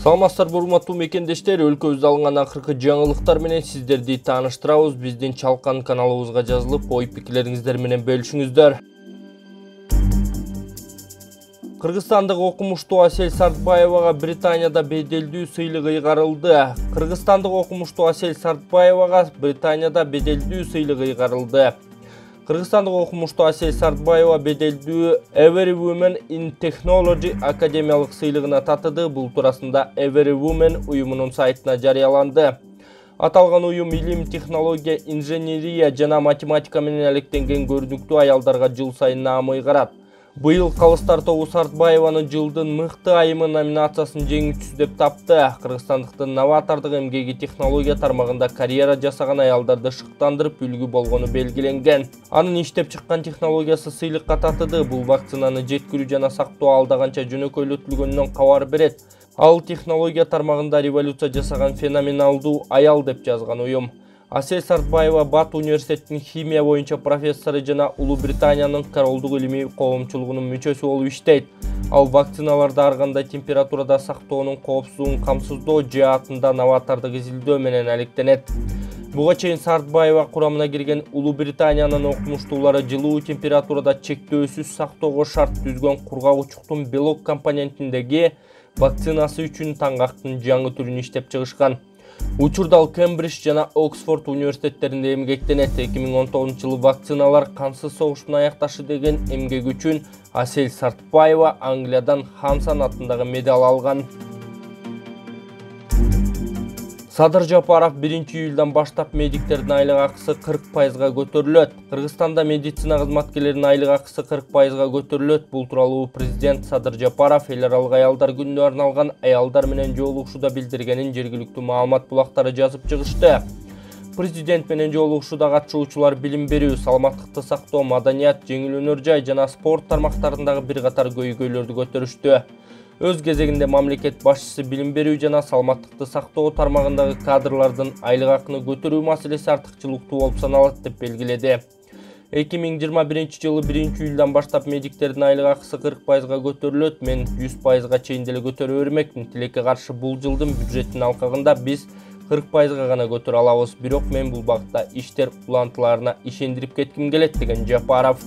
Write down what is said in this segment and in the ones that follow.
Саламатсыздар урматтуу мекендештер, өлкөбүздө алынган акыркы жаңылыктар менен сиздерди тааныштырабыз. Биздин Чалкан каналыбызга жазылып, ой-пикирлериңиздер менен бөлүшүңүздөр. Кыргызстандык окумуштуу Асель Сартбаевага Британияда беделдүү сыйлык ыйгарылды. Кыргызстандык окумуштуу Асель Сартбаевага Британияда беделдүү сыйлык ыйгарылды. Кыргызстандык окумуштуу Асель Сартбаева беделдүү Every Woman in Technology академиялык сыйлыгына татыды. Бул туурасында Every Woman уюмунун сайтына жарыяланды. Аталган уюм илим, технология, инженерия жана математика менен алектенген көрүнүктүү аялдарга жыл сайын наам ыйгарат. Быйыл Калыстар тобу Сартбаеваны жылдын мыкты айымы номинациясын жеңүүчүсү деп тапты. Кыргызстандыктын новатордук эмгеги технология тармагында карьера жасаган аялдарды шыктандырып үлгү болгону белгиленген. Анын иштеп чыккан технологиясы сыйлыкка татыды. Бул вакцинаны жеткирүү жана сактоо алда канча жөнөкөйлөтүлгөнүнөн кабар берет. Ал технология тармагында революция жасаган феноменалдуу аял деп жазган уюм. Асель Сартбаева Бат университетинин химия боюнча профессору жана Улуу Британиянын королдук илимий коомчулугунун мүчөсү болуп иштейт. Ал вакциналарды ар кандай температурада сактоонун коопсуздугун камсыздоо жаатында новатордук изилдөө менен алектенет. Буга чейин Сартбаева курамына кирген Улуу Британиянын окумуштуулары жылуу температурада чектөөсүз сактоого шарт түзгөн кургагучтуктун белок компонентиндеги вакцинасы үчүн таңгактын жаңы түрүн иштеп чыгышкан. Учурда ал Кембридж жана Оксфорд университеттеринде эмгектенет. 2019 жылы вакциналар кансыз согуштун аякташы деген эмгеги үчүн Асель Сартбаева Англиядан Хансан атындагы медаль алган. Садыр Жапаров 1-июлдан баштап медиктердин айлык акысы 40%га көтөрүлөт. Кыргызстанда медицина кызматкерлеринин айлык акысы 40%га көтөрүлөт. Бул тууралуу президент Садыр Жапаров эл аралык аялдар күнүнө арналган аялдар менен жолугушууда билдиргенин жергиликтүү маалымат булактары жазып чыгышты. Президент менен жолугушууда катышуучулар билим берүү, саламаттыкты сактоо, маданият, жеңил өнөр жай жана спорт тармактарындагы бир катар көйгөйлөрдү көтөрүштү. Өз кезегинде мамлекет башчысы билим берүү жана саламаттыкты сактоо тармагындагы кадрлардын айлык акыны көтөрүү маселеси артыкчылыктуу болуп саналат деп белгиледи. 2021 жылы 1-июлдан баштап медиктердин айлык акысы 40%га көтөрүлөт. Мен 100%га чейин деле көтөрө бермекмин. Тилекке каршы бул жылдын бюджеттин алкагында биз 40%га гана көтөрө алабыз. Бирок мен бул багытта иштер улантыларына ишендирип кетким келет деген Жапаров.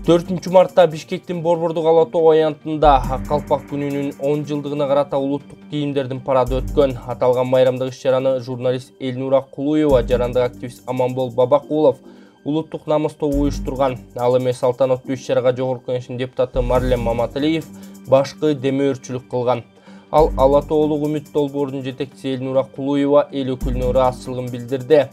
4 мартта Бишкектин Борбордук ала тоо аянтында Ак калпак күнүнүн 10 жылдыгына карата улуттук кийимдердин парады өткөн. Аталган байрамдык иш-чараны журналист Элнура Кулуева, жарандык активист Аманбол Бабакулов улуттук намыс тобу уюштурган. Ал эми салтанаттуу иш-чарага Жогорку Кеңештин депутаты Марлен Маматалиев башкы демөөрчүлүк кылган. Ал ала тоолук үмүт долбоорунун жетекчиси Элнура Кулуева эл өкүлүнө ыраазычылыгын билдирди.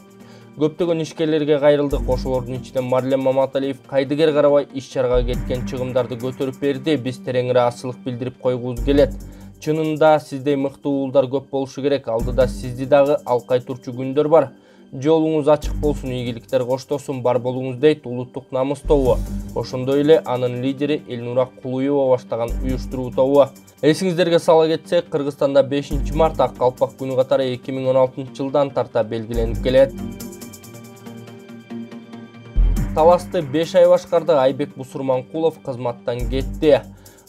Көптөгөн ишкерлерге кайрылдык. Ошолордун ичинен Марлен Маматалиев кайдыгер карабай иш-чарага кеткен чыгымдарды көтөрүп берди. Биз терең ыраазычылык билдирип койгубуз келет. Чынында сиздей мыкты уулдар көп болушу керек. Алдыда сизди дагы алкай турчу күндөр бар. Жолуңуз ачык болсун, ийгиликтер коштосун, бар болуңуз дейт улуттук намыс тобу. Ошондой эле анын лидери Элнура Кулуева баштаган уюштуруу тобу. Эсиңиздерге сала кетсек, Кыргызстанда 5 март Ак калпак күнү катары 2016 жылдан тарта белгиленип келет. Таласты 5 ай башкарды. Айбек Бусурманкулов кызматтан кетти.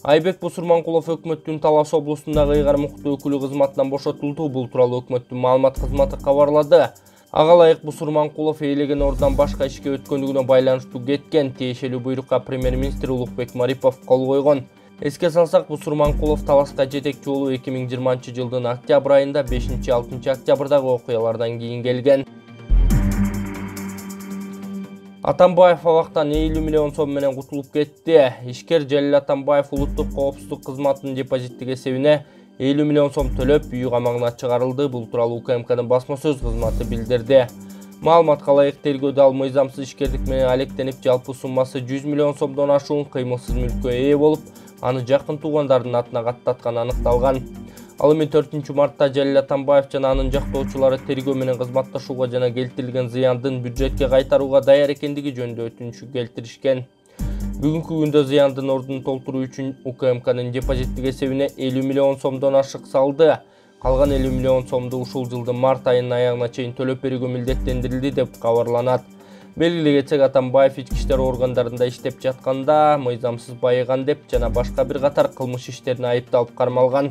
Айбек Бусурманкулов өкмөттүн Талас облусундагы ыйгар муктуу өкүлү кызматынан бошотулду. Бул тууралуу өкмөттүн маалымат кызматы кабарлады. Ага ылайык Бусурманкулов ээлеген ордунан башка ишке өткөндүгүнө байланыштуу кеткен. Тиешелүү буйрукка премьер-министр Улукбек Марипов кол койгон. Эске салсак, Бусурманкулов Таласка жетекчи болуу 2020 жылдын октябрь айында 5-6 октябрдагы окуялардан кийин келген. Атамбаев абактан 50 миллион сом менен кутулуп кетти. Ишкер Жалил Атамбаев улуттук коопсуздук кызматынын депозиттик эсебине 50 миллион сом төлөп, үй камагына чыгарылды. Бул тууралуу УКМКнын басма сөз кызматы билдирди. Маалыматка ылайык, тергөөдө ал мыйзамсыз ишкерлик менен алектенип, жалпы суммасы 100 миллион сомдон ашуун кыймылсыз мүлккө ээ болуп, аны жакын туугандарынын атына каттатканы аныкталган. Ал эми 4 мартта Жалил Атамбаев жана анын жактоочулары тергөө менен кызматташууга жана келтирилген зыяндын бюджетке кайтарууга даяр экендиги жөнүндө өтүнүч келтиришкен. Бүгүнкү күндө зыяндын ордун толтуруу үчүн УКМКнын депозиттик эсебине 50 миллион сомдон ашык салды. Калган 50 миллион сомду ушул жылдын март айынын аягына чейин төлөп берүүгө милдеттендирилди деп кабарланат. Белгилүү кетсек, Атамбаев ички иштер органдарында иштеп жатканда мыйзамсыз байыган деп жана башка бир катар кылмыш иштерине айыпталып кармалган.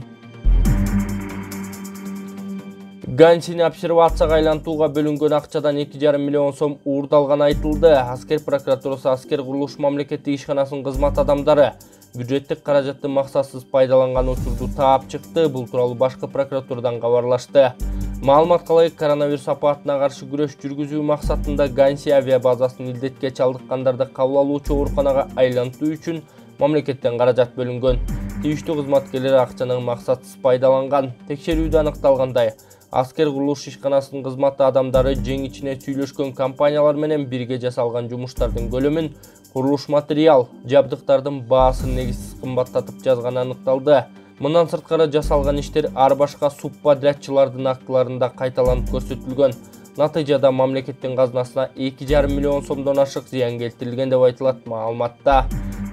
Ганчини обсервацияга айлантууга бөлүнгөн акчадан 2,5 миллион сом уурдалганы айтылды. Аскер прокуратурасы Аскер курулуш мамлекеттик ишканасынын кызмат адамдары бюджеттик каражатты максатсыз пайдаланган учурду таап чыкты. Бул тууралуу башкы прокуратурадан кабарлашты. Маалыматка ылайык, коронавирус апатына каршы күрөш жүргүзүү максатында Ганси авиа базасынын илдетке чалдыккандарды кабыл алуучу ооруканага айлантуу үчүн мамлекеттен каражат бөлүнгөн. Тийиштүү кызматкерлер акчаны максатсыз пайдаланган. Текшерүүдө аныкталгандай, Аскер курулуш ишканасынын кызмат адамдары жең ичине сүйлөшкөн компаниялар менен бирге жасалган жумуштардын көлөмүн, курулуш материал, жабдыктардын баасын негизсиз кымбаттатып жазганы аныкталды. Мындан сырткары жасалган иштер ар башка субподрядчылардын актыларында кайталанып көрсөтүлгөн. Натыйжада мамлекеттин казынасына 2,5 миллион сомдон ашык зыян келтирилген деп айтылат маалыматта.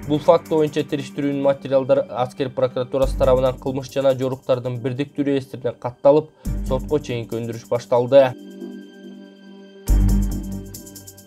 Бул факт боюнча териштирүүнүн материалдары Аскер прокуратурасы тарабынан кылмыш жана жоруктардын бирдиктүү реестрине катталып, сотко чейинки өндүрүш башталды.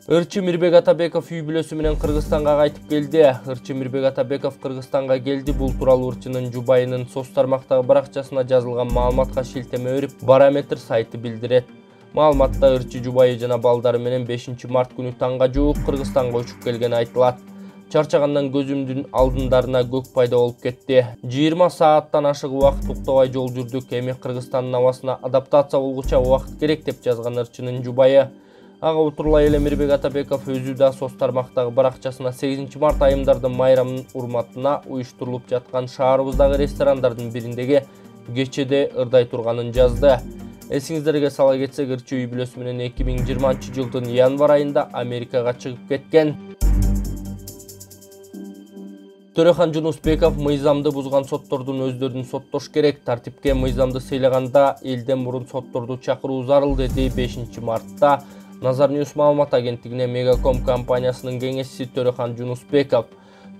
Ырчы Мирбек Атабеков үй бүлөсү менен Кыргызстанга кайтып келди. Ырчы Мирбек Атабеков Кыргызстанга келди. Бул тууралуу ырчынын жубайынын соц тармактагы баракчасына жазылган маалыматка шилтеме берип, Барометр сайты билдирет. Маалыматта ырчы жубайы жана балдары менен 5 март күнү таңга жуук Кыргызстанга учуп келгени айтылат. Чарчагандан көзүмдүн алдындарына көк пайда болуп кетти. 20 сааттан ашык убакыт уктабай жол жүрдүк. Эми Кыргызстандын абасына адаптация болгуча убакыт керек деп жазган ырчынын жубайы. Ага утурлай эле Мирбек Атабеков өзү да соц тармактагы баракчасына 8 март айымдардын майрамынын урматына уюштурулуп жаткан шаарыбыздагы ресторандардын бириндеги кечеде ырдай турганын жазды. Эсиңиздерге сала кетсек, ырчы үй бүлөсү менен 2020 жылдын январь айында Америкага чыгып кеткен. Төрөхан Жунусбеков мыйзамды бузган соттордун өздөрүн соттош керек. Тартипке мыйзамды сыйлаганда элден мурун сотторду чакыруу зарыл, деди 5 мартта Nazar News маалымат агенттигине Мегаком компаниясынын кеңешчиси Төрөхан Жунусбеков.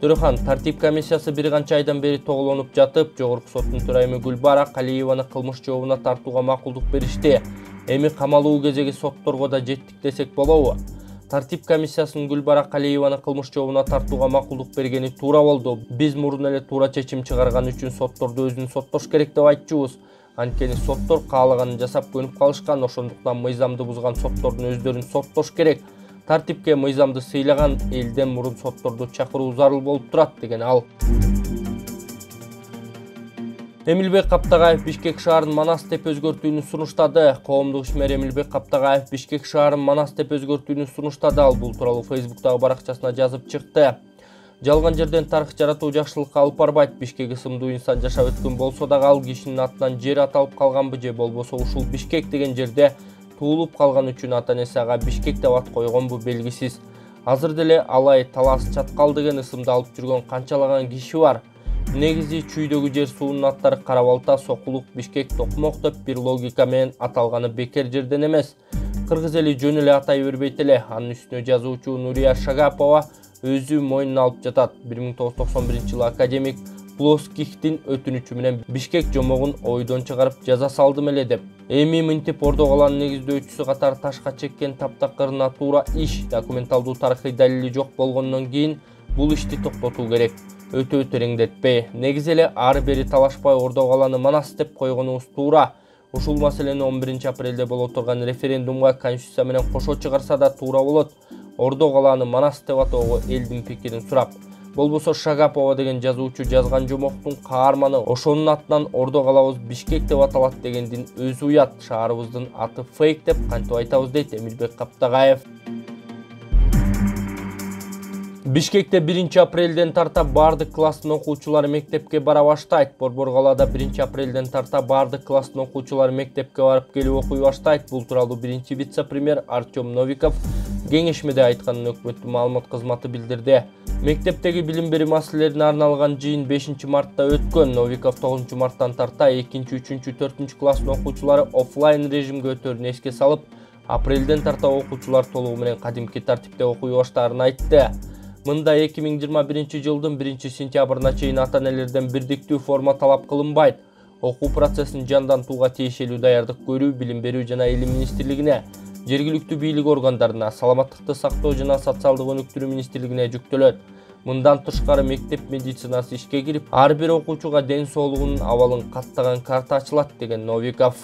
Төрөхан, тартип комиссиясы бир канча айдан бери тоголонуп жатып, Жогорку соттун төрайымы Гүлбара Калиеваны кылмыш жообуна тартууга макулдук беришти. Эми камалуу кезеги сотторго да жеттик десек болобу? Тартип комиссиясынын Гүлбара Калиеваны кылмыш жообуна тартууга макулдук бергени туура болду. Биз мурун эле туура чечим чыгарган үчүн сотторду өзүн соттош керек деп айтчубуз. Анткени соттор каалаганын жасап көнүп калышкан, ошондуктан мыйзамды бузган соттордун өздөрүн соттош керек. Тартипке мыйзамды сыйлаган элден мурун сотторду чакыруу зарыл болуп турат, деген ал. Эмилбек Каптагаев Бишкек шаарын Манас деп өзгөртүүнү сунуштады. Коомдук ишмер Эмилбек Каптагаев Бишкек шаарын Манас деп өзгөртүүнү сунуштады. Ал бул тууралуу Facebooктагы баракчасына жазып чыкты. Жалган жерден тарых жаратуу жакшылыкка алып барбайт. Бишкек ысымдуу инсан жашап өткөн болсо дагы ал кишинин атынан жер аталып калганбы же болбосо ушул Бишкек деген жерде туулуп калган үчүн ата-энеси ага Бишкек деп ат койгонбу белгисиз. Азыр деле алай талас чаткал деген ысымды алып жүргөн канчалаган киши бар. Негизи чүйдөгү жер суунун аттары Карабалта, Сокулук, Бишкек, Токмок деп бир логика менен аталганы бекер жерден эмес. Кыргыз эли жөн эле атай бербейт эле. Анын үстүнө жазуучу Нурия Шагапова өзү мойнуна алып жатат. 1991 жылы академик Плоскихтин өтүнүчү менен Бишкек жомогун ойдон чыгарып жаза салдым эле деп. Эми мынтип Ордо калаанын негиздөөчүсү катары ташка чеккен таптакырына туура иш, документалдуу тарыхый далили жок болгондон кийин бул ишти токтотуу керек. Өтө тереңдетпей. Негизи эле ары бери талашпай Ордо калааны Манас деп койгонубуз туура. Ушул маселени 11 апрелде боло турган референдумга конституция менен кошо чыгарса да туура болот. Ордо калааны Манас деп атоого элдин пикирин сурап. Болбосо Шагапова деген жазуучу жазган жомоктун каарманы ошонун атынан Ордо калабыз Бишкек деп аталат дегендин өзү уят. Шаарыбыздын аты фейк деп кантип айтабыз, дейт Эмилбек Каптагаев. Бишкекте 1 апрелден тарта бардык класстын окуучулары мектепке бара баштайт. Борбор калаада 1 апрелден тарта бардык класстын окуучулары мектепке барып келип окуй баштайт. Бул тууралуу биринчи вице-премьер Артем Новиков кеңешмеде айтканын өкмөттүн маалымат кызматы билдирди. Мектептеги билим берүү маселелерине арналган жыйын 5 мартта өткөн. Новиков 9 марттан тарта 2, 3, 4 класстын окуучулары офлайн режимге өтөрүн эске салып, апрелден тарта окуучулар толугу менен кадимки тартипте окуй баштаарын айтты. Мында 2021 жылдын 1 сентябрына чейин ата-энелерден бирдиктүү форма талап кылынбайт. Окуу процессин жандантууга тиешелүү даярдык көрүү Билим берүү жана илим министрлигине жергиликтүү бийлик органдарына, саламаттыкты сактоо жана социалдык өнүктүрүү министрлигине жүктөлөт. Мындан тышкары мектеп медицинасы ишке кирип, ар бир окуучуга ден соолугунун абалын каттаган карта ачылат деген Новиков.